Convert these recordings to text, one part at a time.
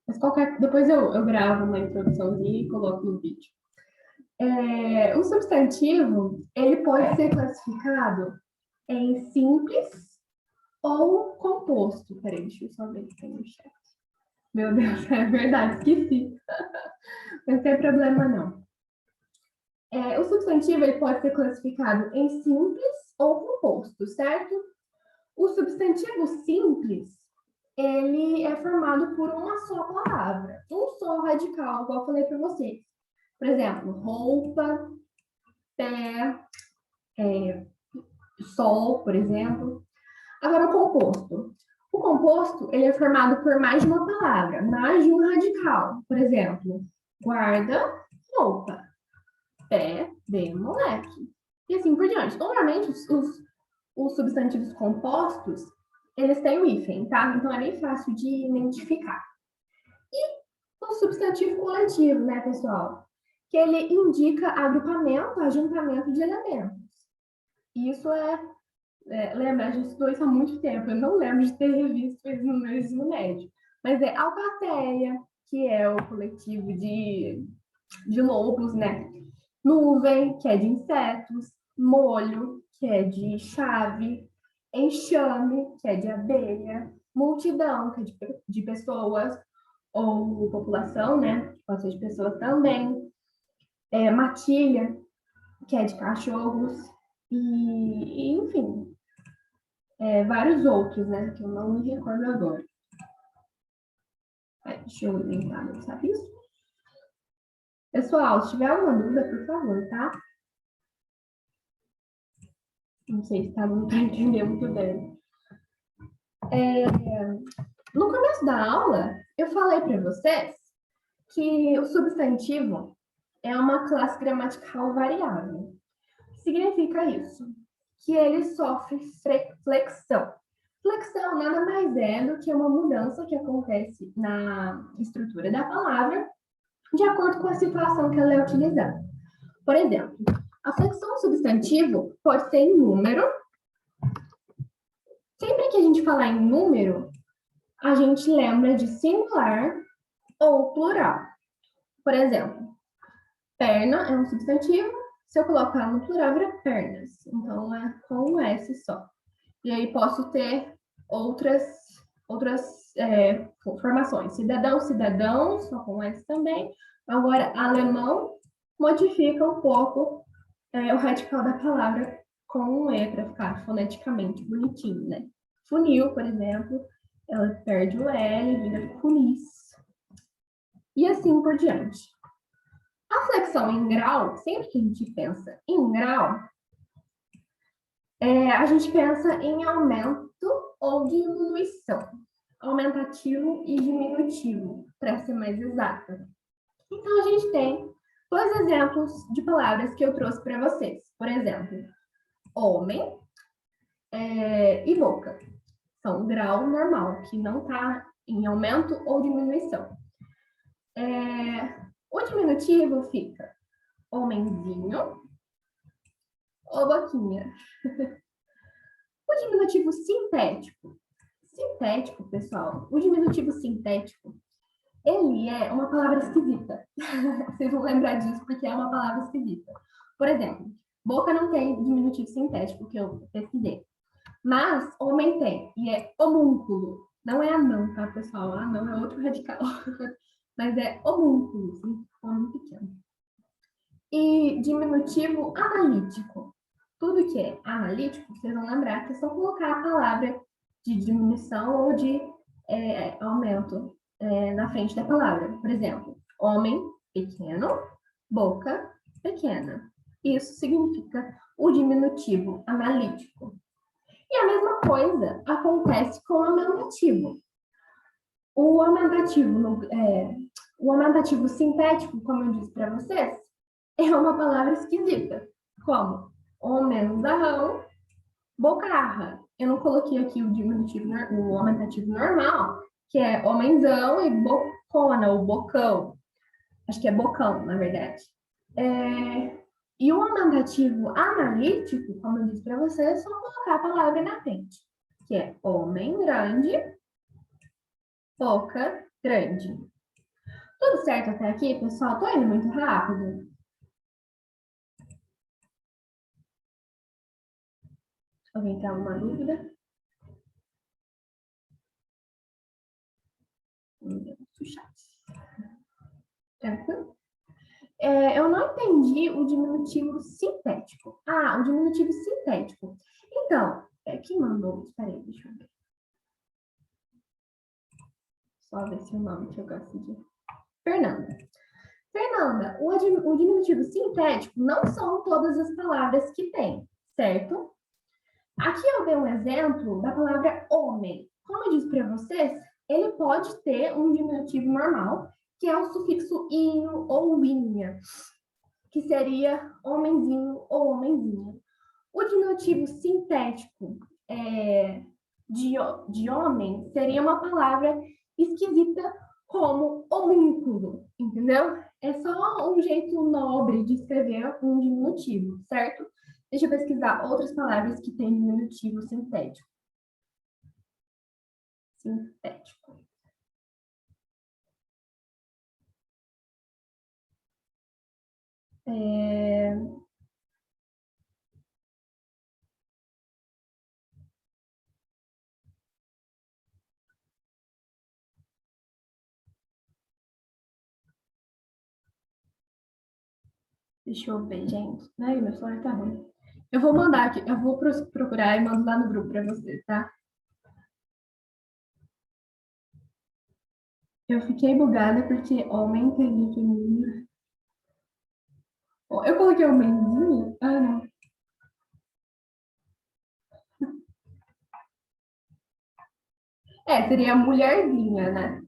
Mas depois eu gravo uma introduçãozinha e coloco no vídeo. O substantivo, ele pode ser classificado em simples ou composto. Peraí, deixa eu só ver se tem no chat. Meu Deus, é verdade, esqueci. Não tem problema, não. O substantivo, ele pode ser classificado em simples ou composto, certo? O substantivo simples, ele é formado por uma só palavra, um só radical, igual eu falei para vocês. Por exemplo, roupa, pé, sol, por exemplo. Agora, o composto. O composto, ele é formado por mais de uma palavra, mais de um radical. Por exemplo, guarda, roupa, pé, de moleque. E assim por diante. Normalmente, os substantivos compostos, eles têm o hífen, tá? Então, é bem fácil de identificar. E o substantivo coletivo, né, pessoal? Que ele indica agrupamento, ajuntamento de elementos. Isso lembra, a gente estudou isso há muito tempo, eu não lembro de ter revisto isso no meu ensino médio. Mas é alcateia, que é o coletivo de lobos, né? Nuvem, que é de insetos, molho, que é de chave, enxame, que é de abelha, multidão, que é de pessoas, ou população, né? Pode ser de pessoas também, matilha, que é de cachorros, e enfim, vários outros, né? Que eu não me recordo agora. Deixa eu lembrar, não sabe isso? Pessoal, se tiver alguma dúvida, por favor, tá? Não sei se tá dando para entender muito bem. No começo da aula, eu falei para vocês que o substantivo é uma classe gramatical variável. Significa isso? Que ele sofre flexão. Flexão nada mais é do que uma mudança que acontece na estrutura da palavra de acordo com a situação que ela é utilizada. Por exemplo, a flexão substantivo pode ser em número. Sempre que a gente falar em número, a gente lembra de singular ou plural. Por exemplo, perna é um substantivo, se eu colocar no plural, vira pernas. Então, é com um S só. E aí posso ter outras formações. Cidadão, cidadão, só com S também. Agora, alemão modifica um pouco o radical da palavra com um E para ficar foneticamente bonitinho, né? Funil, por exemplo, ela perde o L, vira funis. E assim por diante. A flexão em grau, sempre que a gente pensa em grau, a gente pensa em aumento ou diminuição. Aumentativo e diminutivo, para ser mais exata. Então, a gente tem dois exemplos de palavras que eu trouxe para vocês. Por exemplo, homem e boca. São grau normal, que não está em aumento ou diminuição. O diminutivo fica homenzinho ou boquinha. O diminutivo sintético. Sintético, pessoal, o diminutivo sintético, ele é uma palavra esquisita. Vocês vão lembrar disso porque é uma palavra esquisita. Por exemplo, boca não tem diminutivo sintético, que eu pesquisei. Mas homem tem, e é homúnculo. Não é anão, tá, pessoal? Anão é outro radical. Mas é homúnculo, sim, homem pequeno. E diminutivo analítico. Tudo que é analítico, vocês vão lembrar que é só colocar a palavra de diminuição ou de aumento na frente da palavra. Por exemplo, homem pequeno, boca pequena. Isso significa o diminutivo analítico. E a mesma coisa acontece com o aumentativo. O aumentativo sintético, como eu disse para vocês, é uma palavra esquisita, como homenzão, bocarra. Eu não coloquei aqui o aumentativo normal, que é homenzão e bocona, ou bocão. Acho que é bocão, na verdade. E o aumentativo analítico, como eu disse para vocês, é só colocar a palavra na frente, que é homem grande, boca grande. Tudo certo até aqui, pessoal? Tô indo muito rápido? Alguém tem alguma dúvida? O chat. Tranquilo? Eu não entendi o diminutivo sintético. Ah, o diminutivo sintético. Então, quem mandou? Espera aí, deixa eu ver. Só ver se o nome que eu gosto de... Fernanda. Fernanda, o diminutivo sintético não são todas as palavras que tem, certo? Aqui eu dei um exemplo da palavra homem. Como eu disse para vocês, ele pode ter um diminutivo normal, que é o sufixo inho ou inha, que seria homenzinho ou homenzinha. O diminutivo sintético de homem seria uma palavra esquisita como homúnculo, entendeu? É só um jeito nobre de escrever um diminutivo, certo? Deixa eu pesquisar outras palavras que têm diminutivo sintético. Sintético. Deixa eu ver, gente. Ai, meu celular tá ruim. Eu vou mandar aqui, eu vou procurar e mando lá no grupo para você, tá? Eu fiquei bugada porque homem tem feminino. Eu coloquei homenzinho? Ah, não. Seria mulherzinha, né?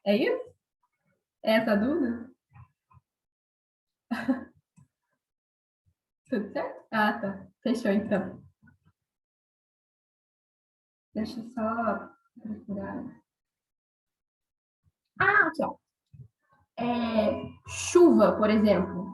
É isso? É essa a dúvida? Tudo certo? Ah, tá. Fechou, então. Deixa eu só procurar. Ah, aqui, ó. Chuva, por exemplo.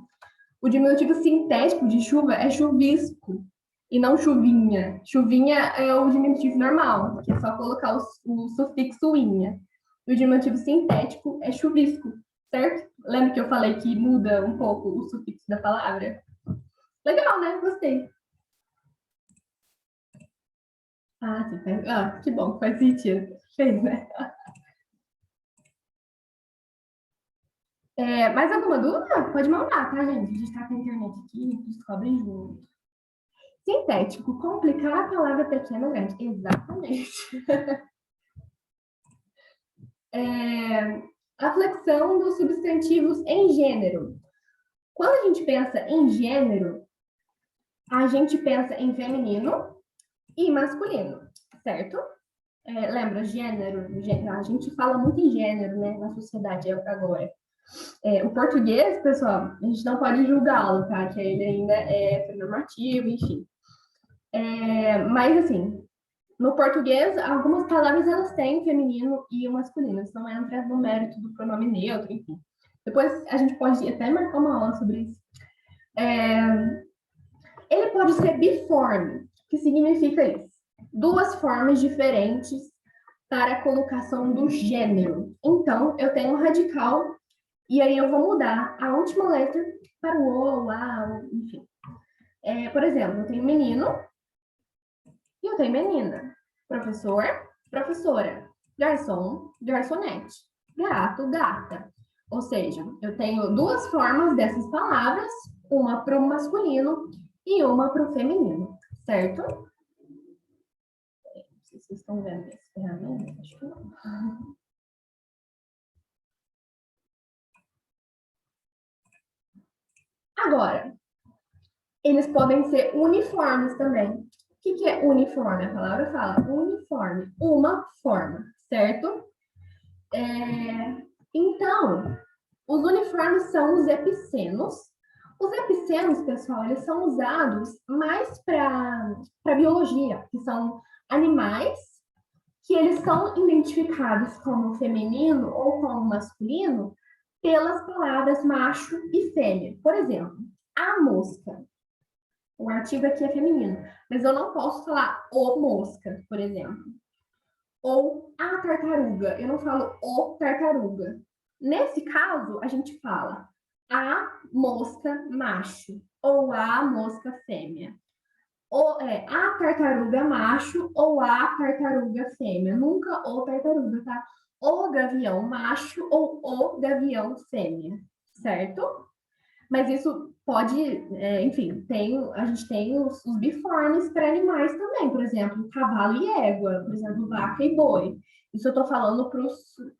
O diminutivo sintético de chuva é chuvisco e não chuvinha. Chuvinha é o diminutivo normal, que é só colocar o sufixo inha. E o diminutivo sintético é chuvisco, certo? Lembra que eu falei que muda um pouco o sufixo da palavra? Legal, né? Gostei. Ah, sim. Que bom, faz sentido. Fez, né? Mais alguma dúvida? Pode mandar, tá, gente? A gente tá com a internet aqui, descobre junto. Sintético, complicar a palavra pequena ou grande. Exatamente. A flexão dos substantivos em gênero. Quando a gente pensa em gênero, a gente pensa em feminino e masculino, certo? Lembra, gênero, a gente fala muito em gênero, né, na sociedade agora. O português, pessoal, a gente não pode julgá-lo, tá? Que ele ainda é heteronormativo, enfim. Mas, assim, no português, algumas palavras elas têm feminino e o masculino. Isso não entra no mérito do pronome neutro, enfim. Depois a gente pode até marcar uma aula sobre isso. Ele pode ser biforme. O que significa isso? Duas formas diferentes para a colocação do gênero. Então, eu tenho um radical e aí eu vou mudar a última letra para o A, enfim. Por exemplo, eu tenho menino e eu tenho menina. Professor, professora. Garçom, garçonete. Gato, gata. Ou seja, eu tenho duas formas dessas palavras, uma para o masculino e uma para o feminino, certo? Não sei se vocês estão vendo essa ferramenta, acho que não. Agora, eles podem ser uniformes também. O que é uniforme? A palavra fala uniforme, uma forma, certo? Então, os uniformes são os epicenos. Os epicenos, pessoal, eles são usados mais para biologia, que são animais que eles são identificados como feminino ou como masculino pelas palavras macho e fêmea. Por exemplo, a mosca. O artigo aqui é feminino, mas eu não posso falar o mosca, por exemplo. Ou a tartaruga. Eu não falo o tartaruga. Nesse caso, a gente fala a mosca macho ou a mosca fêmea. Ou a tartaruga macho ou a tartaruga fêmea. Nunca o tartaruga, tá? O gavião macho ou o gavião fêmea, certo? Mas isso pode, enfim, a gente tem os biformes para animais também, por exemplo, cavalo e égua, por exemplo, vaca e boi. Isso eu estou falando para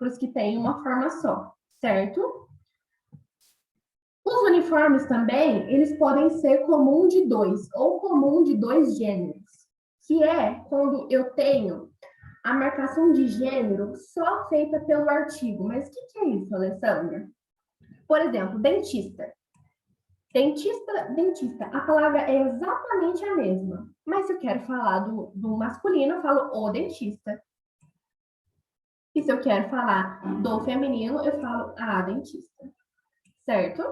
os que têm uma forma só, certo? Os uniformes também, eles podem ser comum de dois ou comum de dois gêneros, que é quando eu tenho a marcação de gênero só feita pelo artigo. Mas o que é isso, Alessandra? Por exemplo, dentista. Dentista, dentista. A palavra é exatamente a mesma. Mas se eu quero falar do masculino, eu falo o dentista. E se eu quero falar do feminino, eu falo a dentista. Certo?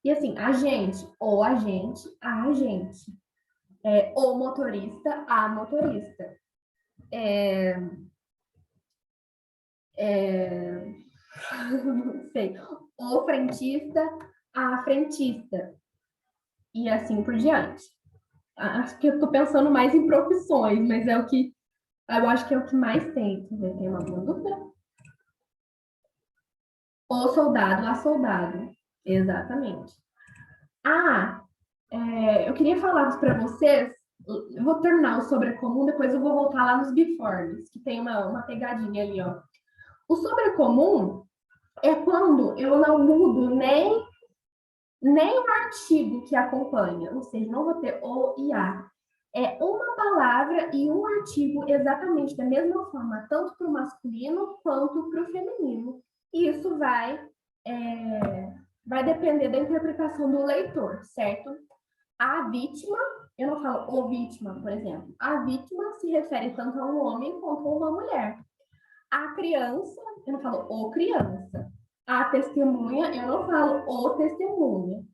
E assim, agente, o agente, a agente. O motorista, a motorista. Não sei. O frentista, a frentista. E assim por diante. Acho que eu estou pensando mais em profissões, mas é o que eu acho que é o que mais tem. Tem uma dúvida? O soldado, a soldado. Exatamente. Eu queria falar para vocês. Eu vou terminar o sobrecomum, depois eu vou voltar lá nos biformes, que tem uma pegadinha ali, ó. O sobrecomum é quando eu não mudo nem o artigo que acompanha, ou seja, não vou ter o e a. É uma palavra e um artigo exatamente da mesma forma, tanto para o masculino quanto para o feminino. E isso vai depender da interpretação do leitor, certo? A vítima, eu não falo o vítima, por exemplo. A vítima se refere tanto a um homem quanto a uma mulher. A criança, eu não falo o criança. A testemunha, eu não falo o testemunha.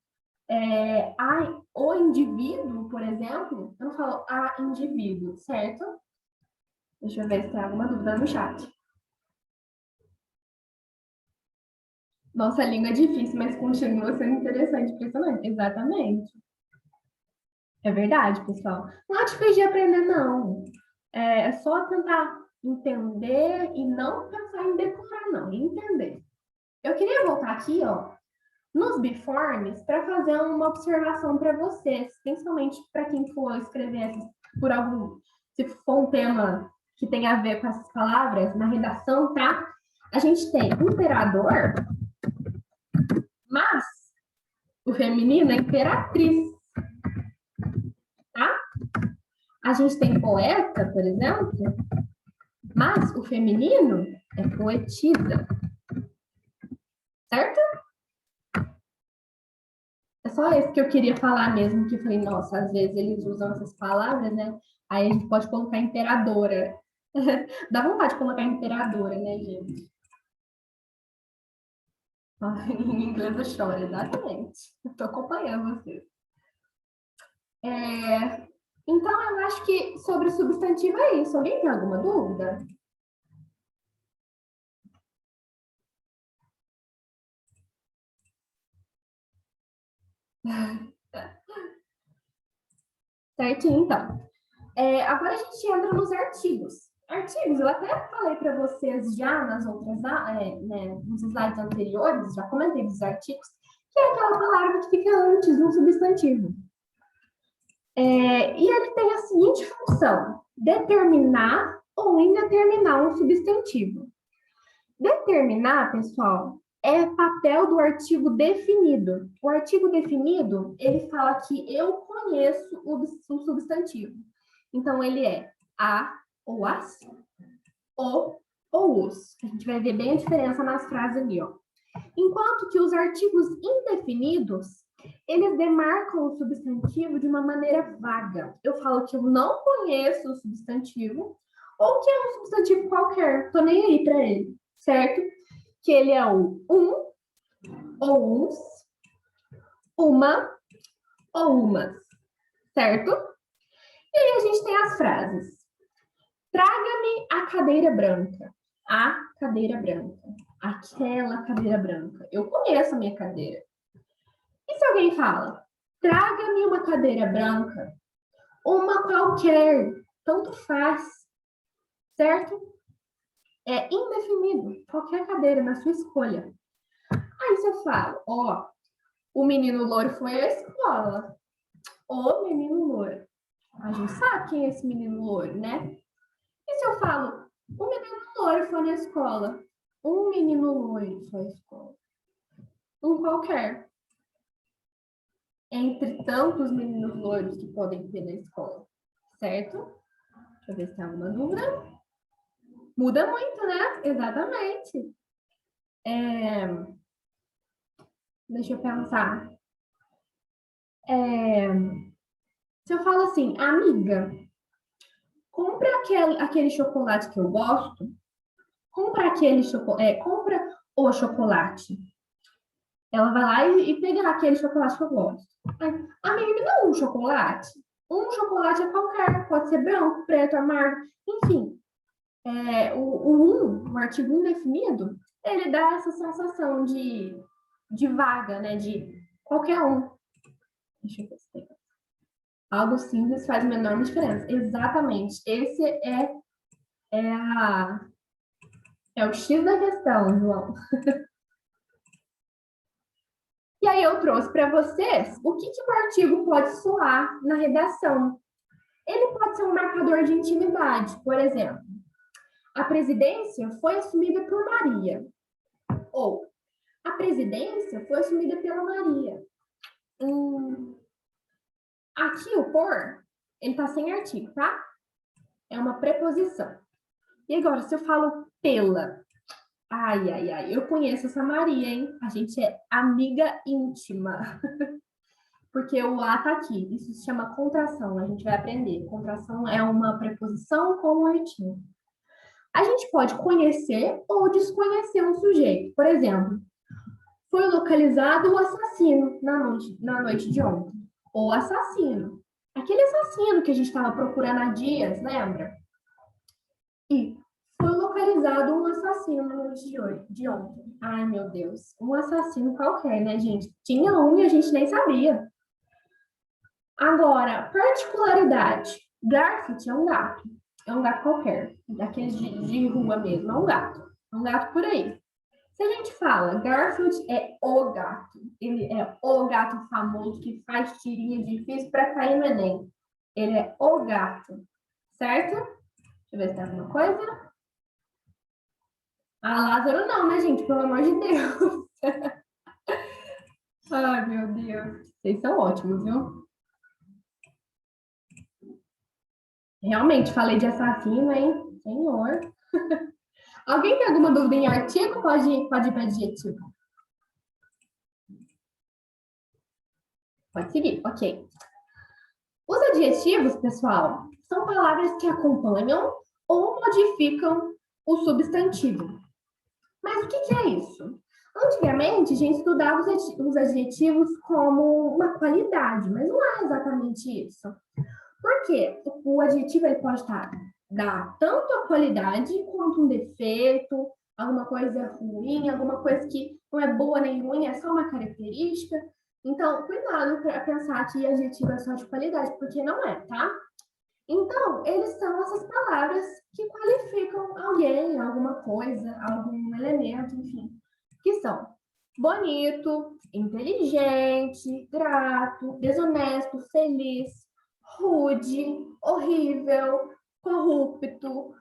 O indivíduo, por exemplo, eu não falo a indivíduo, certo? Deixa eu ver se tem alguma dúvida no chat. Nossa, a língua é difícil, mas continua sendo interessante, impressionante. Exatamente. É verdade, pessoal. Não é difícil de aprender, não. É só tentar entender e não pensar em decorar, não. Entender. Eu queria voltar aqui, ó, nos biformes para fazer uma observação para vocês, principalmente para quem for escrever por algum, se for um tema que tem a ver com essas palavras na redação, tá? A gente tem imperador, mas o feminino é imperatriz, tá? A gente tem poeta, por exemplo, mas o feminino é poetisa, certo? É só esse que eu queria falar mesmo, que eu falei, nossa, às vezes eles usam essas palavras, né? Aí a gente pode colocar imperadora. Dá vontade de colocar imperadora, né, gente? Em inglês eu choro, exatamente. Estou acompanhando vocês. Então, eu acho que sobre o substantivo é isso. Alguém tem alguma dúvida? Certinho, então. Agora a gente entra nos artigos. Artigos, eu até falei para vocês já nas outras, nos slides anteriores, já comentei dos artigos, que é aquela palavra que fica antes do substantivo. E ele tem a seguinte função: determinar ou indeterminar um substantivo. Determinar, pessoal, é papel do artigo definido. O artigo definido, ele fala que eu conheço o substantivo. Então, ele é a ou as, o ou os. A gente vai ver bem a diferença nas frases ali, ó. Enquanto que os artigos indefinidos, eles demarcam o substantivo de uma maneira vaga. Eu falo que eu não conheço o substantivo, ou que é um substantivo qualquer, tô nem aí para ele, certo? Que ele é o ou uns, uma ou umas, certo? E aí a gente tem as frases. Traga-me a cadeira branca. A cadeira branca. aquela cadeira branca. Eu conheço a minha cadeira. E se alguém fala, traga-me uma cadeira branca, uma qualquer, tanto faz, certo? É indefinido, qualquer cadeira na sua escolha. Aí se eu falo, ó, o menino loiro foi à escola. O menino loiro. A gente sabe quem é esse menino loiro, né? E se eu falo, o menino loiro foi na escola? Um menino loiro foi à escola. Um qualquer. Entre tantos meninos loiros que podem ter na escola. Certo? Deixa eu ver se tem alguma dúvida. Muda muito, né? Exatamente. Deixa eu pensar. Se eu falo assim, amiga, compra aquele chocolate que eu gosto, compra compra o chocolate. Ela vai lá e pega aquele chocolate que eu gosto. Amiga, me dá um chocolate. Um chocolate é qualquer, pode ser branco, preto, amargo, enfim. O artigo indefinido, ele dá essa sensação de vaga, né? De qualquer um. Deixa eu ver se tem. Algo simples faz a menor diferença. Exatamente. Esse é o X da questão, João. E aí eu trouxe para vocês o que o artigo pode soar na redação. Ele pode ser um marcador de intimidade, por exemplo. A presidência foi assumida por Maria. Ou a presidência foi assumida pela Maria. Aqui o por, ele tá sem artigo, tá? É uma preposição. E agora, se eu falo pela, ai, eu conheço essa Maria, hein? A gente é amiga íntima. Porque o a tá aqui. Isso se chama contração, a gente vai aprender. Contração é uma preposição com um artigo. A gente pode conhecer ou desconhecer um sujeito. Por exemplo, foi localizado o assassino na noite de ontem. O assassino. Aquele assassino que a gente estava procurando há dias, lembra? E foi localizado um assassino na noite de ontem. Ai, meu Deus. Um assassino qualquer, né, gente? Tinha um e a gente nem sabia. Agora, particularidade. Garfield é um gato. É um gato qualquer. Daqueles de rua mesmo. É um gato. É um gato por aí. Se a gente fala Garfield é o gato. Ele é o gato famoso que faz tirinha difícil para cair no Enem. Ele é o gato. Certo? Deixa eu ver se tem alguma coisa. Ah, Lázaro não, né, gente? Pelo amor de Deus. Ai, meu Deus. Vocês são ótimos, viu? Realmente, falei de assassino, hein? Senhor. Alguém tem alguma dúvida em artigo? Pode ir para adjetivo. Pode seguir, ok. Os adjetivos, pessoal, são palavras que acompanham ou modificam o substantivo. Mas o que é isso? Antigamente, a gente estudava os adjetivos como uma qualidade, mas não é exatamente isso. Por quê? O adjetivo ele pode dar tanto a qualidade quanto um defeito, alguma coisa ruim, alguma coisa que não é boa nem ruim, é só uma característica. Então, cuidado para pensar que adjetivo é só de qualidade, porque não é, tá? Então, eles são essas palavras que qualificam alguém, alguma coisa, algum elemento, enfim, que são bonito, inteligente, grato, desonesto, feliz, rude, horrível, corrupto,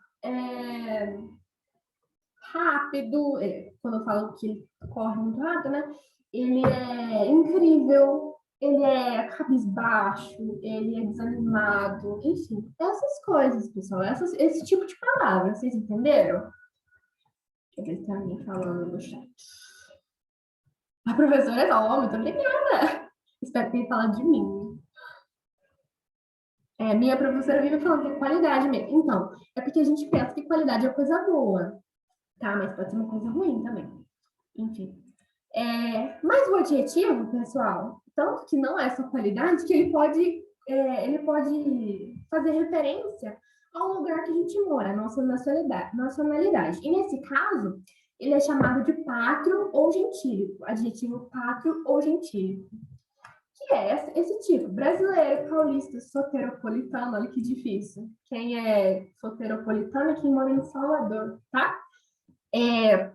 rápido, quando eu falo que ele corre muito rápido, né? Ele é incrível, ele é cabisbaixo, ele é desanimado, enfim, essas coisas, pessoal, esse tipo de palavra, vocês entenderam? Deixa eu ver se tem alguém falando no chat. A professora é nova, muito obrigada. Espero que tenha falado de mim. Minha professora vive falando que é qualidade mesmo. Então, é porque a gente pensa que qualidade é coisa boa, tá? Mas pode ser uma coisa ruim também. Enfim. Mas o adjetivo, pessoal, tanto que não é só qualidade, que ele pode fazer referência ao lugar que a gente mora, nossa nacionalidade. E nesse caso, ele é chamado de pátrio ou gentílico, adjetivo pátrio ou gentílico. Que é esse tipo, brasileiro, paulista, soteropolitano, olha que difícil. Quem é soteropolitano é quem mora em Salvador, tá?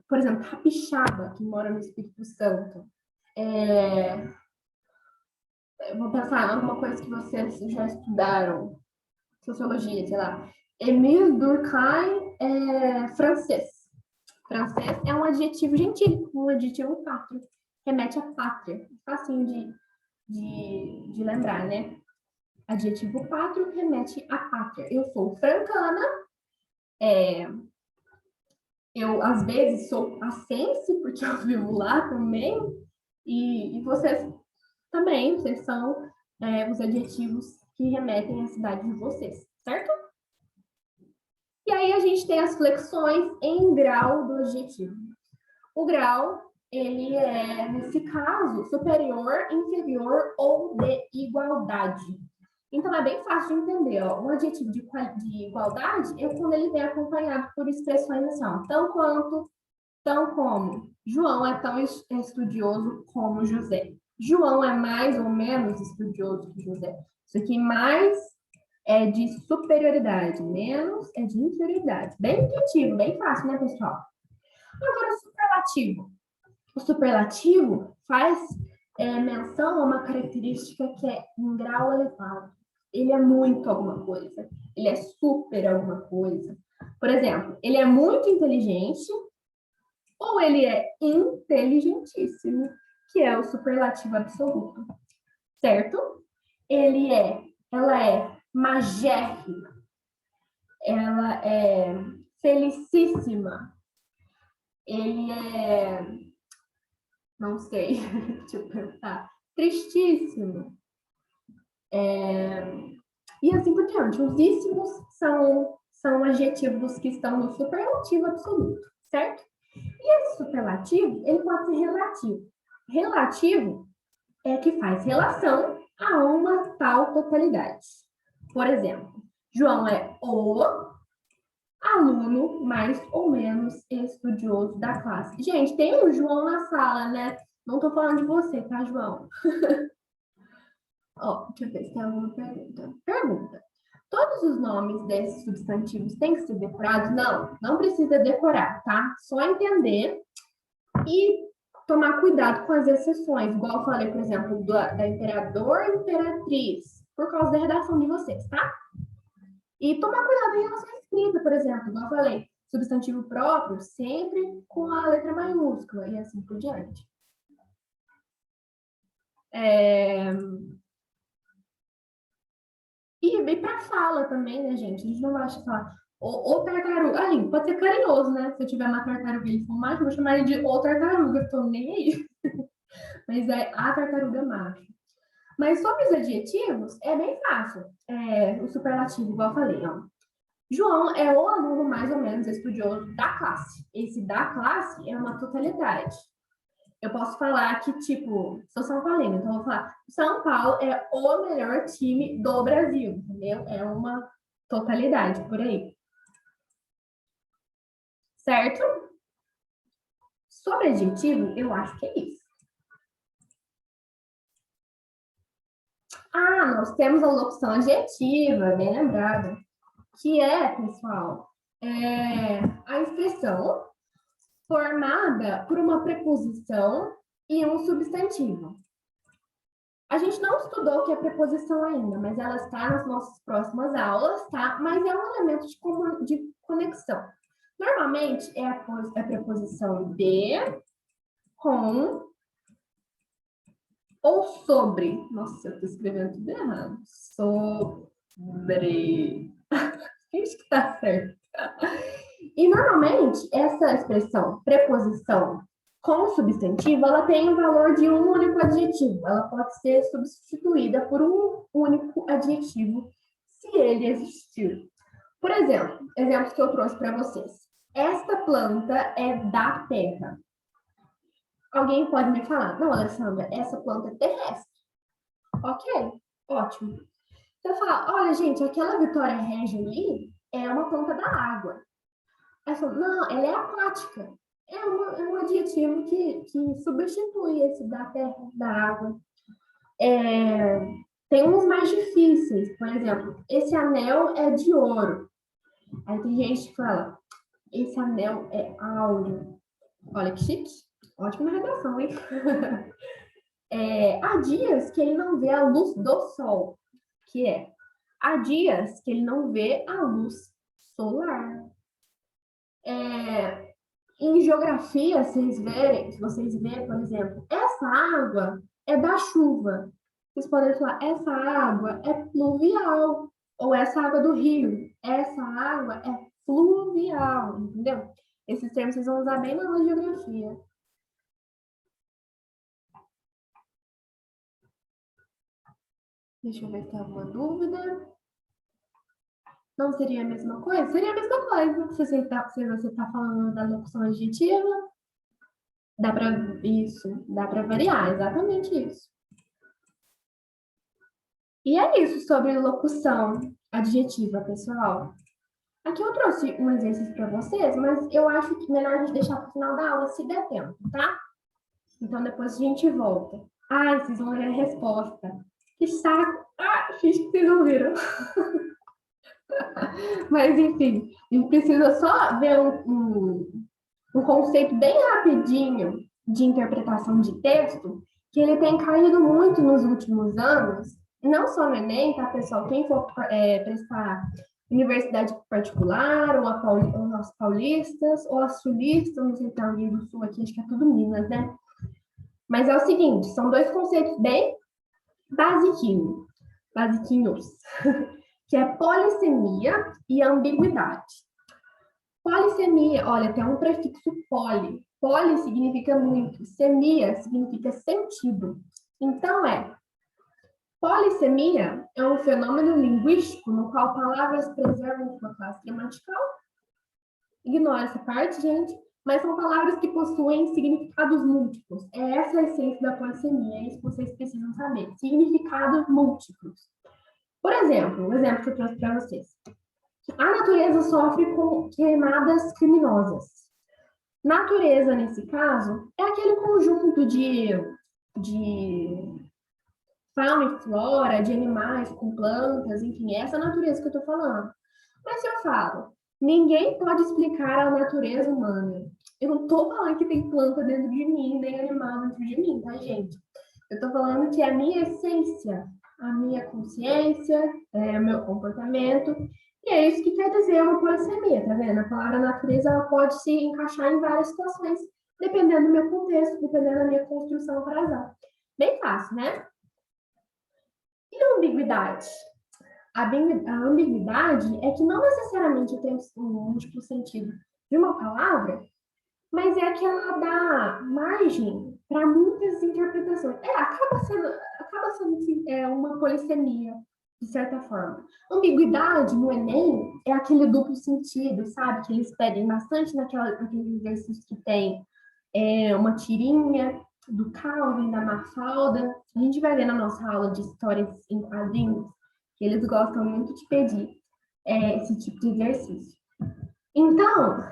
Por exemplo, capixaba, que mora no Espírito Santo. Vou pensar em alguma coisa que vocês já estudaram, sociologia, sei lá. Emile Durkheim é francês. Francês é um adjetivo gentílico, um adjetivo pátrio, remete à pátria. Facinho de lembrar, né? Adjetivo pátrio remete à pátria. Eu sou francana, eu às vezes sou ascense, porque eu vivo lá também, e vocês também, vocês são os adjetivos que remetem à cidade de vocês, certo? E aí a gente tem as flexões em grau do adjetivo. O grau, ele é, nesse caso, superior, inferior ou de igualdade. Então, é bem fácil de entender. Ó. Um adjetivo de igualdade é quando ele vem acompanhado por expressões assim, ó, tão quanto, tão como. João é tão estudioso como José. João é mais ou menos estudioso que José. Isso aqui mais é de superioridade, menos é de inferioridade. Bem intuitivo, bem fácil, né, pessoal? Agora, o superlativo. O superlativo faz menção a uma característica que é em grau elevado. Ele é muito alguma coisa. Ele é super alguma coisa. Por exemplo, ele é muito inteligente ou ele é inteligentíssimo, que é o superlativo absoluto. Certo? Ela é magérrima. Ela é felicíssima. Ele é, não sei, deixa eu pensar, tristíssimo. E assim por diante. Os íssimos são adjetivos que estão no superlativo absoluto, certo? E esse superlativo, ele pode ser relativo. Relativo é que faz relação a uma tal totalidade. Por exemplo, João é o aluno mais ou menos estudioso da classe. Gente, tem um João na sala, né? Não tô falando de você, tá, João? Ó, deixa eu ver se tem alguma pergunta. Pergunta. Todos os nomes desses substantivos têm que ser decorados? Não, não precisa decorar, tá? Só entender e tomar cuidado com as exceções. Igual eu falei, por exemplo, da imperador e imperatriz, por causa da redação de vocês, tá? E tomar cuidado em relação à escrita, por exemplo, igual eu falei, substantivo próprio, sempre com a letra maiúscula e assim por diante. E para fala também, né, gente? A gente não vai falar o tartaruga. Ali, pode ser carinhoso, né? Se eu tiver uma tartaruga e ele for macho, eu vou chamar ele de o tartaruga, tô nem aí. Mas é a tartaruga macho. Mas sobre os adjetivos, é bem fácil. O superlativo, igual eu falei, ó. João é o aluno mais ou menos estudioso da classe. Esse da classe é uma totalidade. Eu posso falar que, tipo, sou São Paulino, então eu vou falar, São Paulo é o melhor time do Brasil, entendeu? É uma totalidade por aí. Certo? Sobre adjetivo, eu acho que é isso. Ah, nós temos a locução adjetiva, bem lembrado, que é, pessoal, a expressão formada por uma preposição e um substantivo. A gente não estudou o que é preposição ainda, mas ela está nas nossas próximas aulas, tá? Mas é um elemento de conexão. Normalmente é a preposição de, com ou sobre. Nossa, eu estou escrevendo tudo errado. Sobre. Acho que está certo. E normalmente essa expressão preposição com substantivo, ela tem o valor de um único adjetivo. Ela pode ser substituída por um único adjetivo, se ele existir. Por exemplo, exemplos que eu trouxe para vocês. Esta planta é da terra. Alguém pode me falar, não, Alessandra, essa planta é terrestre. Ok, ótimo. Você fala, olha, gente, aquela Vitória Regia ali é uma planta da água. Aí fala, não, ela é aquática. É é um adjetivo que substitui esse da terra, da água. Tem uns mais difíceis, por exemplo, esse anel é de ouro. Aí tem gente que fala, esse anel é áureo. Olha que chique. Ótima redação, hein? Há dias que ele não vê a luz do sol, que é há dias que ele não vê a luz solar. Em geografia, se vocês verem, por exemplo, essa água é da chuva. Vocês podem falar, essa água é pluvial. Ou essa água do rio, essa água é fluvial, entendeu? Esses termos vocês vão usar bem na aula de geografia. Deixa eu ver se tem alguma dúvida. Não seria a mesma coisa? Seria a mesma coisa. Se você está falando da locução adjetiva, dá para variar, exatamente isso. E é isso sobre locução adjetiva, pessoal. Aqui eu trouxe um exercício para vocês, mas eu acho que melhor a gente deixar para o final da aula, se der tempo, tá? Então, depois a gente volta. Vocês vão ler a resposta. Que saco! Fiz que vocês não viram. Mas, enfim, a gente precisa só ver um conceito bem rapidinho de interpretação de texto, que ele tem caído muito nos últimos anos, não só no Enem, tá, pessoal? Quem for prestar universidade particular, ou as paulistas, ou as sulistas, não sei se tem alguém do sul aqui, acho que é tudo Minas, né? Mas é o seguinte, são dois conceitos bem basiquinhos, que é polissemia e ambiguidade. Polissemia, olha, tem um prefixo poli. Poli significa muito, semia significa sentido. Então, polissemia é um fenômeno linguístico no qual palavras preservam sua classe gramatical. Ignora essa parte, gente. Mas são palavras que possuem significados múltiplos. É essa a essência da polissemia, é isso que vocês precisam saber. Significados múltiplos. Por exemplo, um exemplo que eu trouxe para vocês. A natureza sofre com queimadas criminosas. Natureza, nesse caso, é aquele conjunto de fauna e flora, de animais com plantas, enfim, é essa natureza que eu estou falando. Mas se eu falo, ninguém pode explicar a natureza humana. Eu não estou falando que tem planta dentro de mim, nem animal dentro de mim, tá, gente? Eu estou falando que a minha essência, a minha consciência, o meu comportamento, e é isso que quer dizer uma polissemia, tá vendo? A palavra natureza ela pode se encaixar em várias situações, dependendo do meu contexto, dependendo da minha construção frasal. Bem fácil, né? E a ambiguidade? A ambiguidade é que não necessariamente tem um múltiplo sentido de uma palavra, mas é que ela dá margem para muitas interpretações. Acaba sendo uma polissemia, de certa forma. Ambiguidade no Enem é aquele duplo sentido, sabe? Que eles pedem bastante naqueles exercícios que tem uma tirinha do Calvin, da Mafalda. A gente vai ver na nossa aula de histórias em quadrinhos que eles gostam muito de pedir esse tipo de exercício. Então,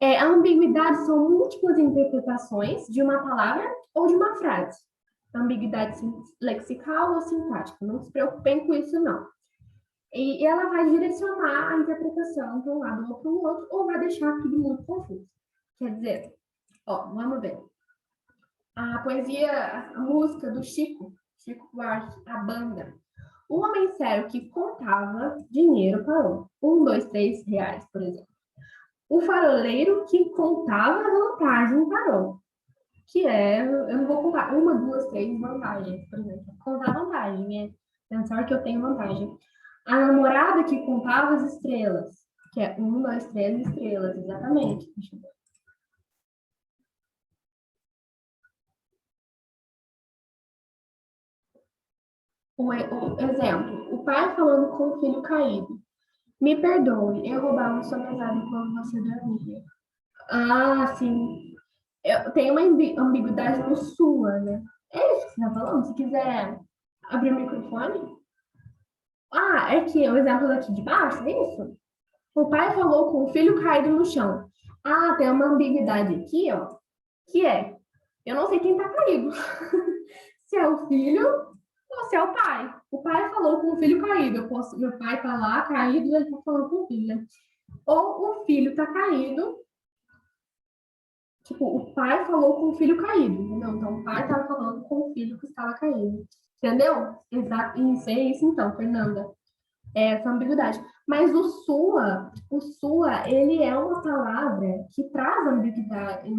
a ambiguidade são múltiplas interpretações de uma palavra ou de uma frase. Ambiguidade lexical ou sintática. Não se preocupem com isso, não. E ela vai direcionar a interpretação para um lado ou para o outro, ou vai deixar tudo muito confuso. Quer dizer, vamos ver. A poesia, a música do Chico Buarque, a banda. O homem sério que contava dinheiro parou. 1, 2, 3 reais, por exemplo. O faroleiro que contava vantagem parou. Que eu não vou contar 1, 2, 3 vantagens, por exemplo. Contar vantagem, pensar que eu tenho vantagem. A namorada que contava as estrelas, que é 1, 2, 3 estrelas, exatamente. Deixa eu ver. O exemplo, o pai falando com o filho caído. Me perdoe, eu roubava sua mesada quando você dormia. Sim. Tem uma ambiguidade no sua, né? É isso que você está falando? Se quiser abrir o microfone. É que o exemplo daqui de baixo, é isso? O pai falou com o filho caído no chão. Tem uma ambiguidade aqui, ó. que é, eu não sei quem está caído, se é o filho ou se é o pai. O pai falou com o filho caído, meu pai está lá caído, ele está falando com o filho, né? Ou o filho está caído, tipo, o pai falou com o filho caído, entendeu? Então, o pai estava falando com o filho que estava caído. Entendeu? Exato. Isso é isso, então, Fernanda. É essa ambiguidade. Mas o sua, ele é uma palavra que traz ambiguidade.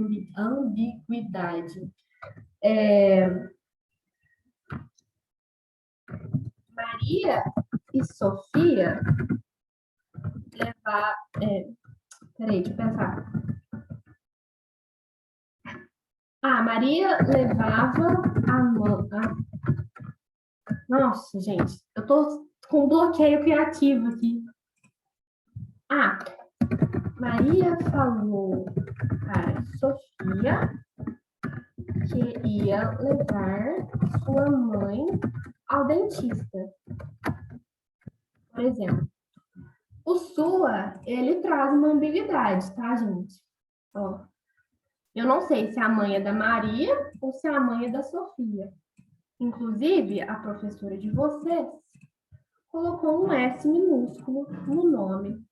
Maria e Sofia levar. Peraí, deixa eu pensar. Maria levava a mãe. Nossa, gente, eu tô com um bloqueio criativo aqui. Maria falou para Sofia que ia levar sua mãe ao dentista. Por exemplo, o sua, ele traz uma ambiguidade, tá, gente? Ó, eu não sei se a mãe é da Maria ou se a mãe é da Sofia. Inclusive, a professora de vocês colocou um S minúsculo no nome.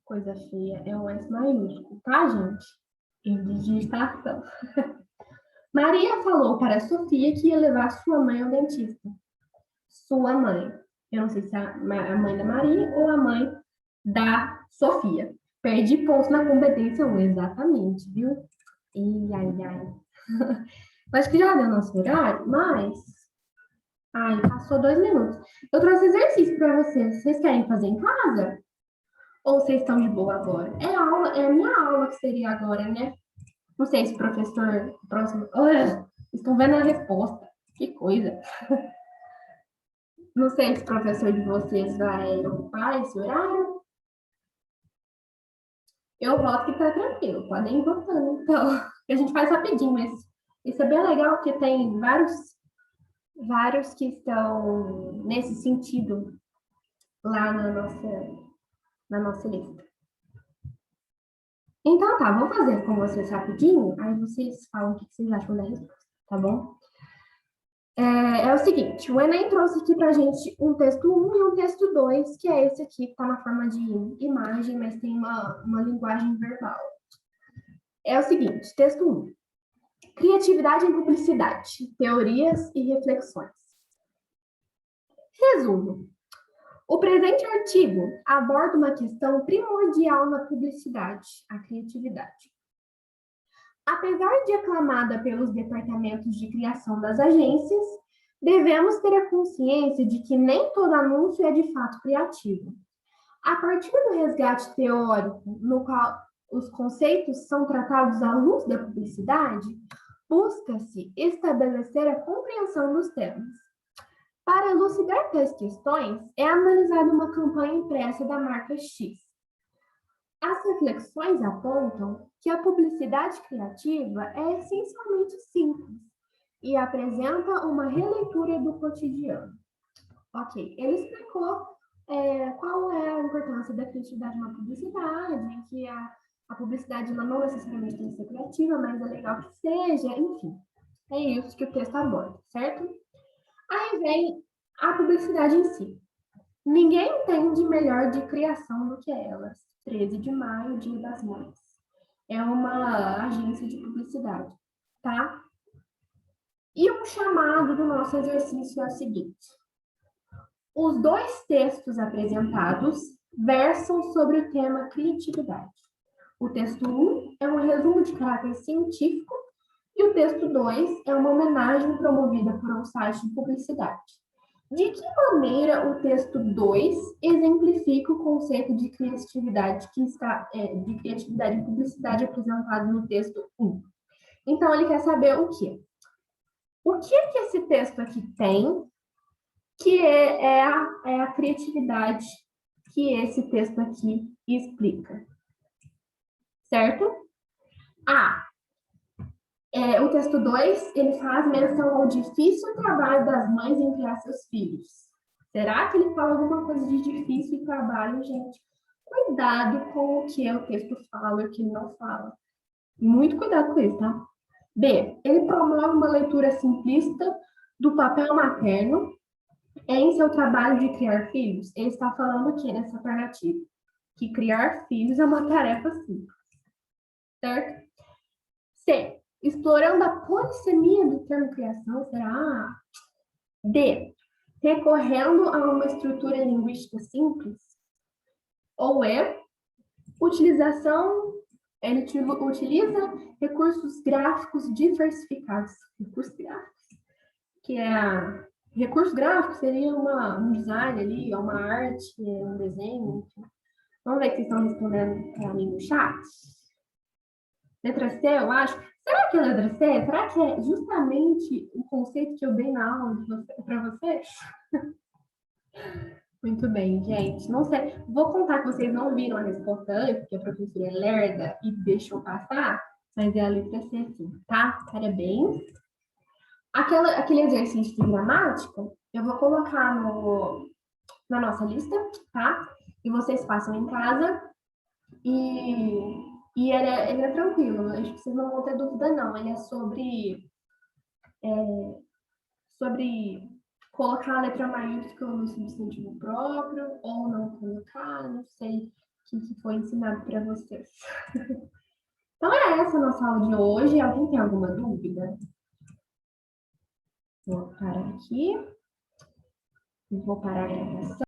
Coisa feia, é um S maiúsculo, tá, gente? Em digitação. Maria falou para a Sofia que ia levar sua mãe ao dentista. Sua mãe. Eu não sei se é a mãe da Maria ou a mãe da Sofia. Perdi pontos na competência 1, exatamente, viu? Ai. Acho que já deu nosso horário, mas... passou 2 minutos. Eu trouxe exercício para vocês. Vocês querem fazer em casa? Ou vocês estão de boa agora? É a minha aula que seria agora, né? Não sei se o professor próximo. Estão vendo a resposta. Que coisa. Não sei se o professor de vocês vai ocupar esse horário. Eu voto que tá tranquilo. Podem ir votando, então. A gente faz rapidinho, mas isso é bem legal, porque tem vários que estão nesse sentido lá na nossa lista. Então tá, vou fazer com vocês rapidinho, aí vocês falam o que vocês acham da resposta, tá bom? É o seguinte, o Enem trouxe aqui pra gente um texto 1 e um texto 2, que é esse aqui, que tá na forma de imagem, mas tem uma linguagem verbal. É o seguinte, texto 1. Criatividade em publicidade, teorias e reflexões. Resumo. O presente artigo aborda uma questão primordial na publicidade, a criatividade. Apesar de aclamada pelos departamentos de criação das agências, devemos ter a consciência de que nem todo anúncio é de fato criativo. A partir do resgate teórico, no qual os conceitos são tratados à luz da publicidade, busca-se estabelecer a compreensão dos temas. Para elucidar tais questões, é analisada uma campanha impressa da marca X. As reflexões apontam que a publicidade criativa é essencialmente simples e apresenta uma releitura do cotidiano. Ok, ele explicou qual é a importância da criatividade na publicidade, que a publicidade não necessariamente tem que ser criativa, mas é legal que seja, enfim. É isso que o texto aborda, certo? Aí vem a publicidade em si. Ninguém entende melhor de criação do que elas. 13 de maio, Dia das Mães. É uma agência de publicidade, tá? E um chamado do nosso exercício é o seguinte. Os 2 textos apresentados versam sobre o tema criatividade. O texto 1 é um resumo de caráter científico e o texto 2 é uma homenagem promovida por um site de publicidade. De que maneira o texto 2 exemplifica o conceito de criatividade de criatividade e publicidade apresentado no texto 1? Então, ele quer saber o quê? O que esse texto aqui tem que é a criatividade que esse texto aqui explica? Certo? O texto 2, ele faz menção ao difícil trabalho das mães em criar seus filhos. Será que ele fala alguma coisa de difícil trabalho, gente? Cuidado com o que o texto fala e o que ele não fala. Muito cuidado com isso, tá? B. Ele promove uma leitura simplista do papel materno em seu trabalho de criar filhos. Ele está falando aqui nessa alternativa, que criar filhos é uma tarefa simples, certo? C. Explorando a polissemia do termo criação, será? D. Recorrendo a uma estrutura linguística simples. Ou E. Utilização, ele utiliza recursos gráficos diversificados. Recursos gráficos, que é... Recurso gráfico seria um design ali, uma arte, um desenho, enfim. Vamos ver o que vocês estão respondendo para mim no chat. Letra C, eu acho. Será que é letra C? Será que é justamente o conceito que eu dei na aula para vocês? Muito bem, gente. Não sei. Vou contar que vocês não viram a resposta antes, porque a professora é lerda e deixou passar, mas é a letra C, sim, tá? Parabéns. Aquele exercício de gramática, eu vou colocar na nossa lista, tá? E vocês façam em casa. E ele é tranquilo, acho que vocês não vão ter dúvida, não. Ele é sobre colocar a letra maiúscula no substantivo próprio ou não colocar, não sei o que foi ensinado para vocês. Então é essa a nossa aula de hoje. Alguém tem alguma dúvida? Vou parar aqui. Vou parar a gravação.